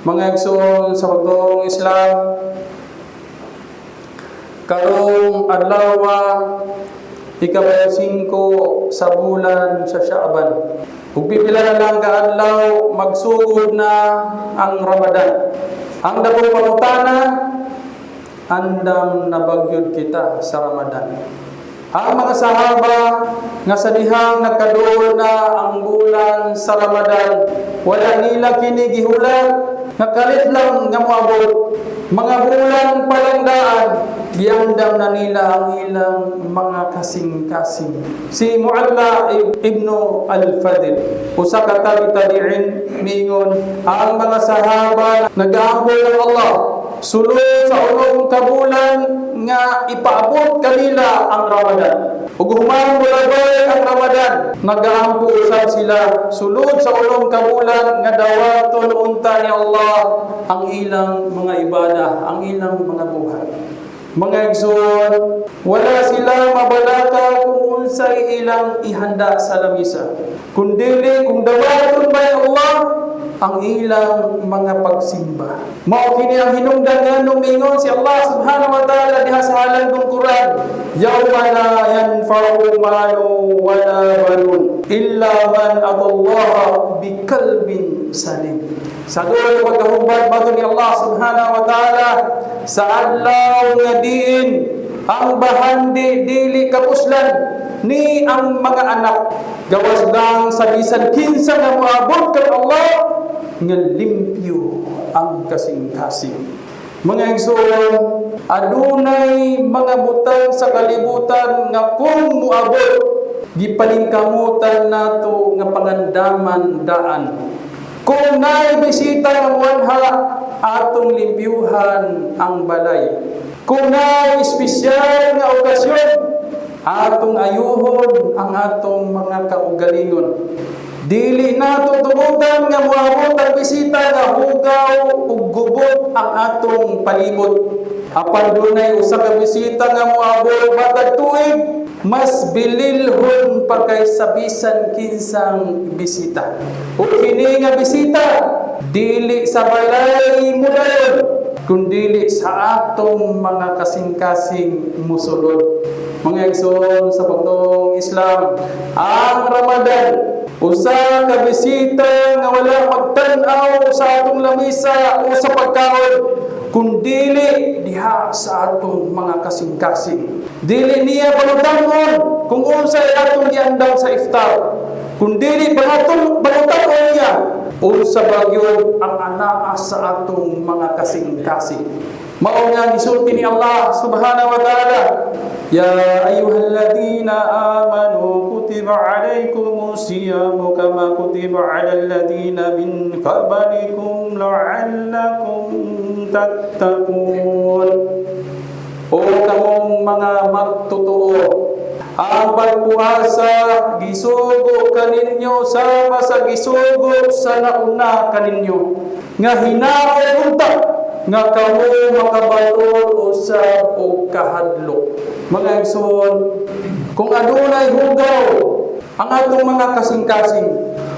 Mga igsoon sa pagtuong Islam, karong adlaw ika-5 sa bulan sa Shaaban. Ug pipila na lang ka adlaw magsugod na ang Ramadan. Ang dakong pangutana, andam nabagyod kita sa Ramadan. Ang mga sahaba nga sa dihang nagkaduol na ang bulan sa Ramadan, wala nila kini gihulat, nakalit lang nga moabot. Mga bulan palandaan, giandam na nila ang ilang mga kasing-kasing. Si Mu'alla ibn al-Fadl, usa ka tabi'in, mingon, ang mga sahaba nag-aambol ng Allah sulod sa ulong kabulan nga ipaabot kanila ang Ramadan. Ug human bulagay ang Ramadan, nag-aampo usab sila sulod sa ulong kabulan nga dawaton unta ni Allah ang ilang mga ibadah, ang ilang mga buhat. Mga igsoon, wala sila mabalaka kung unsay ilang ihanda sa lamisa. Kundili kung dawaton ba Allah ang ilang mga pagsimba. Mao kini ang hinungdan nganong ingon si Allah subhanahu wa ta'ala diha sa halangdong Quran, yawma la yanfa'u malu wala banun illa man atallaha biqalbin salim. Sa dulo pagkahubad bago ni Allah subhanahu wa ta'ala sa adlaw nga diin ang bahandi dili kapuslan ni ang mga anak gawas lang sa bisan kinsa nga moabot kay Allah nga limpyo ang kasing-kasing. Mga igsoon, adunay mga butang sa kalibutan nga kung moabot gipalingkamutan nato nga pangandaman daan. Kung naay bisita nga wanha, atong limpyuhan ang balay. Kung naay espesyal nga okasyon, atong ayuhon ang atong mga kaugalingon. Dili nato tugutan nga moabot ang bisita nga hugaw ug gubot ang atong palibot. Apan dunay usa ka bisita nga moabot matag tuig, mas bililhon pa kaysa bisan kinsang bisita. Ug kini nga bisita dili sa balay mo dayon, kundi sa atong mga kasing-kasing musulod. Mga igsoon sa pagtuong Islam, ang Ramadan usa ka bisita nga wala magtan-aw sa atong lamisa o sa pagkaon, kundi diha sa atong mga kasing-kasing. Dili niya balutangon kung unsay atong giandam sa iftar, kundi balutangon niya unsa bagyo ang anaa sa atong mga kasing-kasing. Mao nga gisulti ni Allah subhanahu wa ta'ala, ya ayyuhalladhina amanu kutiba alaykumus siyamu kama kutiba alal ladhina min qablikum la'allakum tattaqun. O kamong mga magtotoo, ang pagpuasa gisugo kaninyo sama sa gisugo sa nauna kaninyo, nga hinaot unta nga kamo makabaton usab og kahadlok. Mga igsoon, kung adunay hugaw ang atong mga kasing-kasing,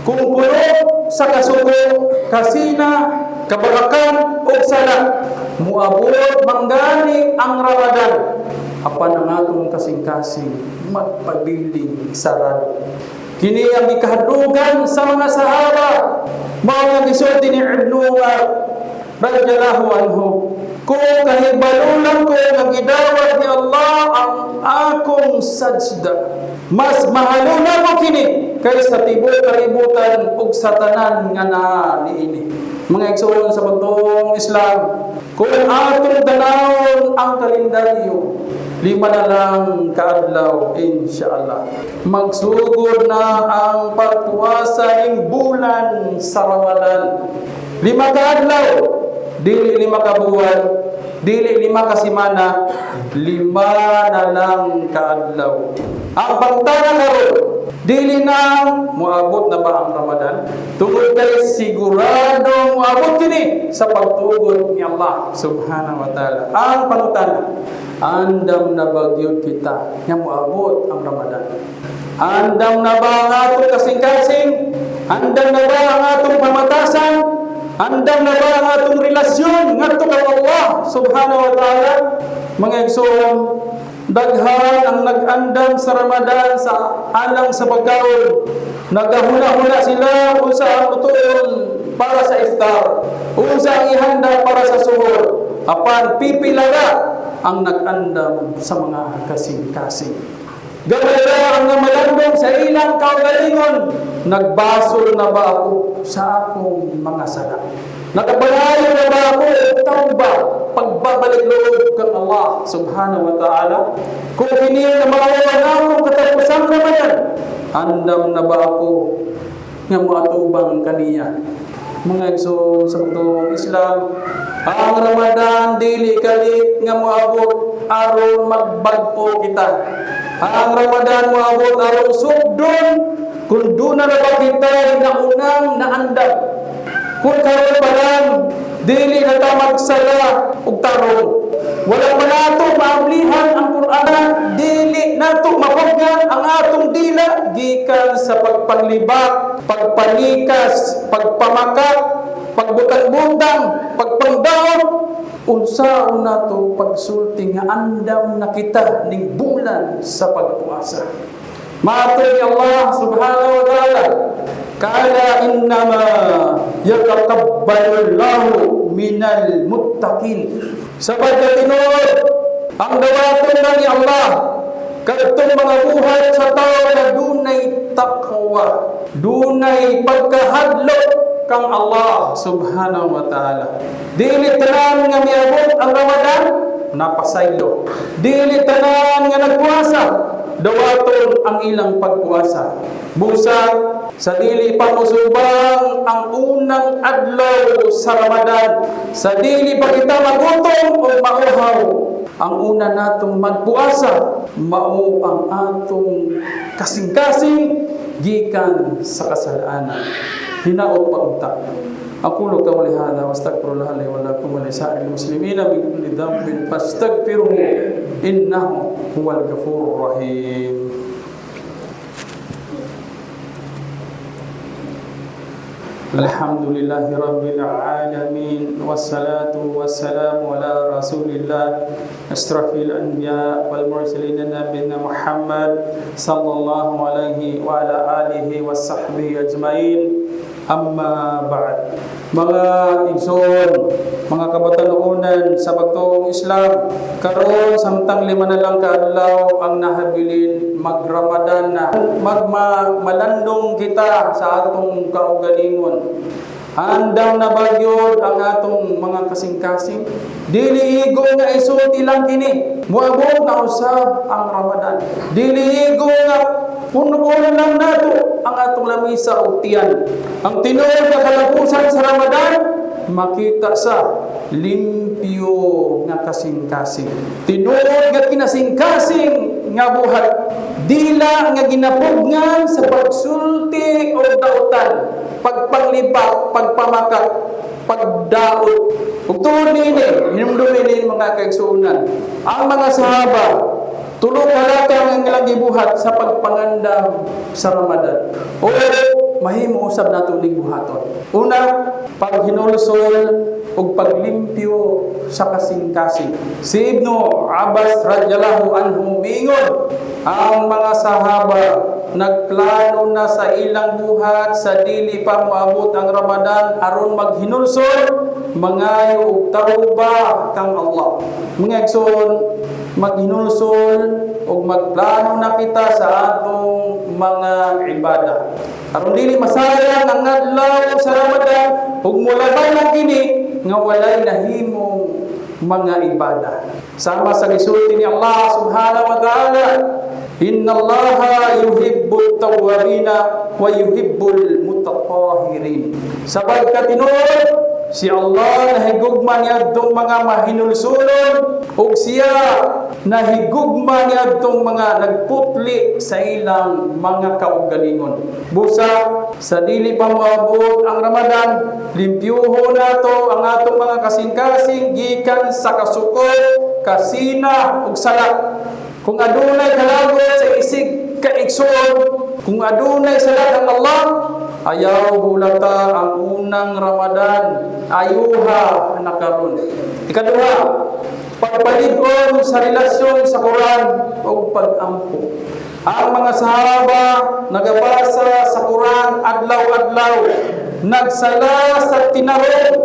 kung puno sa kasugo, kasina, kabarakan o sala, muabot manggani ang Ramadan, apan ang atong kasing-kasing magpabiling sarado. Kini ang ikahadlugan sa mga sahaba, mao nga gisulti ni Ibn Umar radhiyallahu anhu, kung kahibalulan ko nga gidawat ni Allah ang akong sajda, mas mahalo na ko kini kaysa tibuok kalibutan ug sa tanan nga niini. Mga igsoon sa pagtuong Islam, kung atong tanawon ang kalendaryo, 5 na lang kaadlaw insyaallah magsugod na ang pagpuasa ning bulan sa Ramadan. 5 kaadlaw, dili 5 ka buwan, dili 5 ka semana, 5 na lang kaadlaw. Ang pangutana karon, dili na moabot na ba ang Ramadan? Tungod kay sigurado moabot kini sa pagtugon ni Allah subhanahu wa ta'ala. Ang pangutana, andam na bagyod kita nga moabot ang Ramadan? Andam na ba ang atong kasing-kasing? Andam na ba ang atong pamatasan? Andam na ba ang atong relasyon ngadto kang Allah subhanahu wa ta'ala? Mga igsoon, daghan ang nag-andam sa Ramadan sa alang sa pagkaon. Nagahuna-huna sila unsa ang lutuon para sa iftar, unsa ang ihanda para sa suhur. Apan pipila na ang nag-andam sa mga kasing-kasing. Gamay ang namalandong sa ilang kaugalingon. Nagbasol na ba ako sa akong mga sala? Nakabalayo na ba ako tauba pagbabalik loob kang Allah subhanahu wa ta'ala? Kung hindi na makawalan akong katapusan Ramadan, andam na ba ako nga muatubang kaniya? Mga igsoon sa mutong Islam, ang Ramadan dili kalit nga moabot aron magbag-o kita. Ang Ramadan moabot aron sugdon kung doon na ba kita naunang naandam. Kung karon pa lang dili na ta magsala og tarong. Wala pa nato maablihan ang Quran, dili nato mapugyan ang atong dila gikan sa pagpanglibak, pagpanikas, pagpamakat, pagbutang-butang, pagpangdaot. Unsaon nato pagsulti nga andam na kita ning bulan sa pagpuasa. Maatoy Allah subhanahu wa ta'ala, kala innama yataqabbalu Allahu minal muttaqin. Sabagay tinuod ang dawaton na ni Allah kadtong mga buhay sa tao na dunay taqwa, dunay pagkahadlok kang Allah subhanahu wa ta'ala. Dili tanan nga miabot ang Ramadan napasaylo. Dili tanan nga nagpuasa dawaton ang ilang pagpuasa. Busa sa dili pa musubang ang unang adlaw sa Ramadan, sa dili pa kita magutom o mauhaw, ang una natong magpuasa mao ang atong kasing-kasing gikan sa kasalanan. Hinaot pa unta. Aqulu qawli hadha wa astaghfirullah li wa lakum wa li sa'iril muslimina min kulli dhanbin fastaghfiruhu innahu huwal ghafurur rahim. Alhamdulillahi rabbil alamin wassalatu wassalamu ala rasulillah asrafil anbiya wal mursalin nabiyina Muhammad sallallahu alaihi wa ala alihi wa sahbihi ajmain. Amma ba'd. Mga igsoon, mga kabatanunan sa pagtuong Islam, karon samtang 5 na lang kaadlaw ang nahabilin mag-Ramadan na, malandong kita sa atong kaugalingon. Andam na bagyod ang atong mga kasing-kasing. Dili igo nga isulti lang kini. Muabot na usab ang Ramadan. Dili igo nga puno-puno lang nato ang atong lamisa o tiyan. Ang tinuod na kalapusan sa Ramadan, makita sa limpyo nga kasing-kasing. Tinuod nga kinasing-kasing nga buhat. Dila nga ginapugnan sa pagsulti o dautan, pagpanglipak, pagpamakat, pagdaot. Ug tuod niini, hinumdumin mga kaigsuonan, ang mga sahaba tulo ka latang ang ilang gibuhat sa pagpangandam sa Ramadan. O mahimo usab nato ning buhaton. Una, paghinulsol ug paglimpyo sa kasing-kasing. Si Ibnu Abbas radhiyallahu anhu miingon, ang mga sahaba nagplano na sa ilang buhat sa dili pa moabot ang Ramadan aron maghinulsol, mangayo og tawba kang Allah. Mga igsoon, maghinulsol o magplano na kita sa atong mga ibada. Aron dili masayang ang adlaw sa Ramadan ug mulabay lang kini nga walay nahimong mga ibada. Sama sa gisulti ni Allah subhanahu wa ta'ala, inna Allaha yuhibbut tawwabina wa yuhibbul mutatahhirin. Sabagkat tinuod si Allah nahigugma niadtong mga mahinulsulon ug siya nahigugma niadtong mga nagputli sa ilang mga kaugalingon. Busa sa dili pa moabot ang Ramadan, limpyuho nato ang atong mga kasing-kasing gikan sa kasukol, kasina ug salat. Kung adunay kalagot sa isig kaigsoon, kung adunay salat ang Allah, ayaw hulata ang unang Ramadan ayuha nakaron. Ikaduha, pagpalig-on sa relasyon sa Quran o pag-ampo. Ang mga sahaba nagabasa sa Quran adlaw-adlaw, nagsala sa tinarong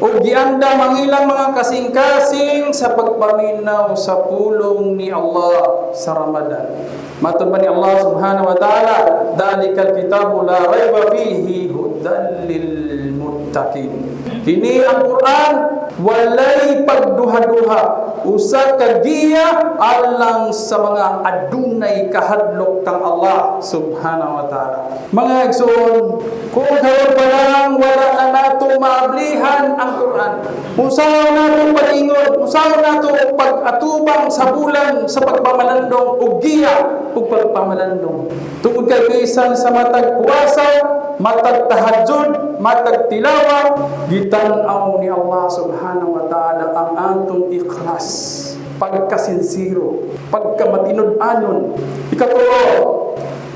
o gianda mangilang mga kasing-kasing sa pagpaminaw sa pulong ni Allah sa Ramadan. Matod ba ni Allah subhanahu wa ta'ala, dalikal kitabu la rayba fihi hudan lil muttaqin. Kini ang Quran walay pagduha-duha, usa ka giya alang sa mga adunay kahadlok kang Allah subhanahu wa ta'ala. Mga igsoon, kung karon pa lang wala na nato maablihan ang Quran, usaw nato palingon, usaw nato pag-atubang sa bulan sa pagpamalandong ug giya ug pagpamalandong. Tungod kay bisan sa matag puwasa, matag tahajjud, matag tilawa, gitan-aw ni Allah subhanahu wa ta'ala ang atong ikhlas, pagkasinsiro, pagkamatinud-anon. Ikatulo,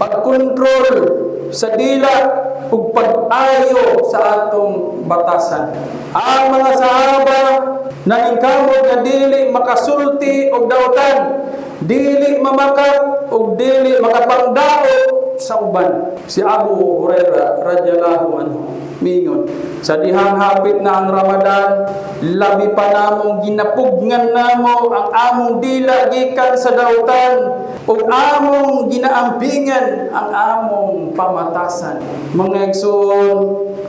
pagkontrol sa dila ug pag-ayo sa atong batasan. Ang mga sahaba naningkamot nga dili makasulti og dawtan, dili mamakat ug dili makapangdaot sa uban. Si Abu Hurairah radhiyallahu anhu mingon, sa dihang hapit na ang Ramadan, labi pa namong ginapugngan namo ang among dila gikan sa dawtan ug among ginaampingan ang among pamatasan. Mga igsoon,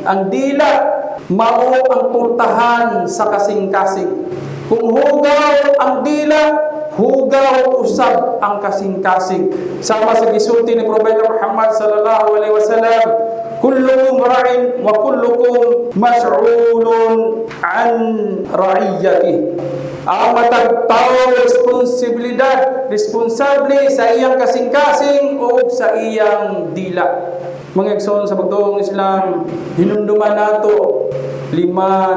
ang dila mao ang pultahan sa kasing-kasing. Kung hugaw ang dila, hugaw usab ang kasing-kasing. Sama sa gisulti ni Propeta Muhammad sallallahu alaihi wasallam, kullukum ra'in wa kullukum mas'ulun an ra'iyati. Ang matag tawo responsibilidad, responsable sa iyang kasing-kasing o sa iyang dila. Mga igsoon sa pagtuong Islam, hinumduman nato 5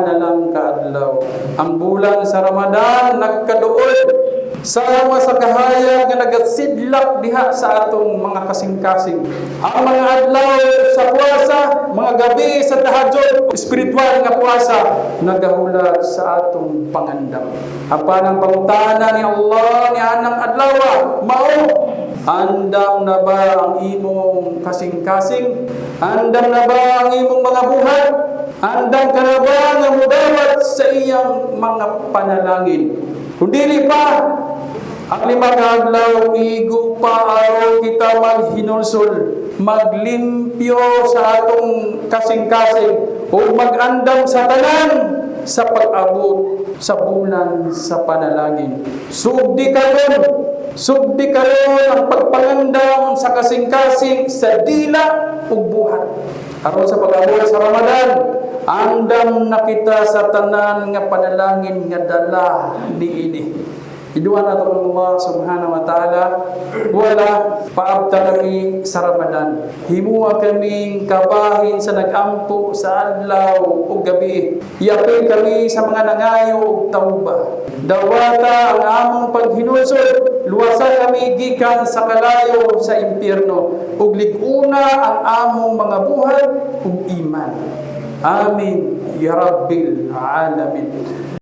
na lang kaadlaw. Ang bulan sa Ramadan nagkaduol sama sa kahayag nga nagasidlak diha sa atong mga kasing-kasing. Ang mga adlaw sa puwasa, mga gabi sa tahajjud, espiritual nga puwasa, nagahulat sa atong pangandam. Apan ang pangutana ni Allah ni anang adlaw mao, andam na ba ang imong kasing-kasing? Andam na ba ang imong mga buhat? Andam ka na ba nga mudawat sa iyang mga panalangin? Kung dili pa, ang 5 ka adlaw, igo pa aron kita maghinulsol, maglimpyo sa atong kasing-kasing o mag-andam sa tanan sa pag-abot sa bulan sa panalangin. Sugdi karon ang pagpangandam sa kasing-kasing sa dila ug buhat. Aron sa pag-abot sa Ramadan, andam na kita sa tanan nga panalangin nga dala niini. Iduan nato ang Allah subhanahu wa ta'ala, wala paabta kami sa Ramadan. Himuwa kaming kabahin sa nagampo sa adlaw o gabi. Yapin kami sa mga nangayo o tauba. Dawata ang among paghinusod, luwasa kami gikan sa kalayo sa impyerno. Ug liguna ang among mga buhat ug iman. Amin ya Rabbil Alamin.